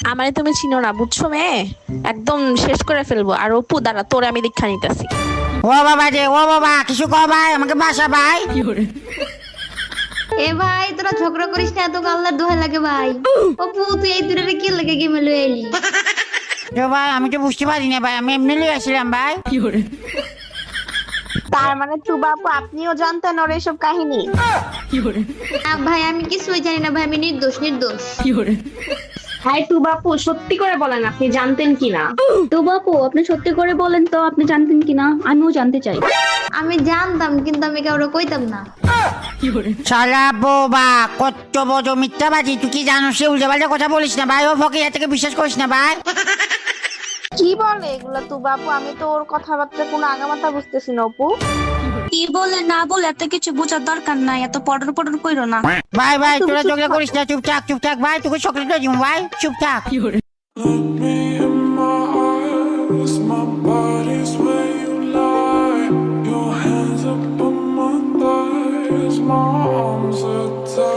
আমারে তুমি চিনো না, বুঝছো মেয়ে? একদম শেষ করে ফেলবো। আর অপু দাঁড়া, তোরে আমি দীক্ষা নিতেছি। ও বাবা রে, ও বাবা, কিছু কও ভাই, আমাকে বাসা ভাই। এ ভাই তোরা ঝগড়া করিস না, এত আল্লাহর দোহাই লাগে ভাই। অপু তুই এই দূরে কি লাগে গেমে লয়ে এলি? তো ভাই আমি তো বুঝতে পারি না ভাই, আমি এমনি লই আসছিলাম ভাই। তার মানে তুবা আপু আপনিও জানতেন ওর এসব কাহিনী? না ভাই আমি কিছুই জানি না ভাই, আমি নির্দোষ নির্দোষ। হাই তুবা আপু, সত্যি করে বলেন আপনি জানতেন কিনা? তো বাপু আপনি সত্যি করে বলেন তো, আপনি জানতেন কিনা, আমিও জানতে চাই। আমি জানতাম কিন্তু আমি কাউরে কইতাম না। শালা বোবা, কত বড় মিথ্যাবাদী, তুই কি জানো? সে উল্টে পাল্টা কথা বলিস না ভাই, ও ফকির থেকে বিশ্বাস করিস না ভাই। কি বলে এগুলা তুবা আপু? আমি তো ওর কথাবার্তা কোনো আগামাথা বুঝতেছি না অপু। কি বলে না বলে এত কিছু বোঝার দরকার নাই, এত পড়র পড়র কইরো না। ভাই ভাই তোরা ঝগড়া করিস না, চুপ থাক চুপ থাক ভাই, তোকে চকলেট দিব ভাই, চুপ থাক। Look me in my eyes, my body's where you lie. Your hands up on my thighs, my arms are tied.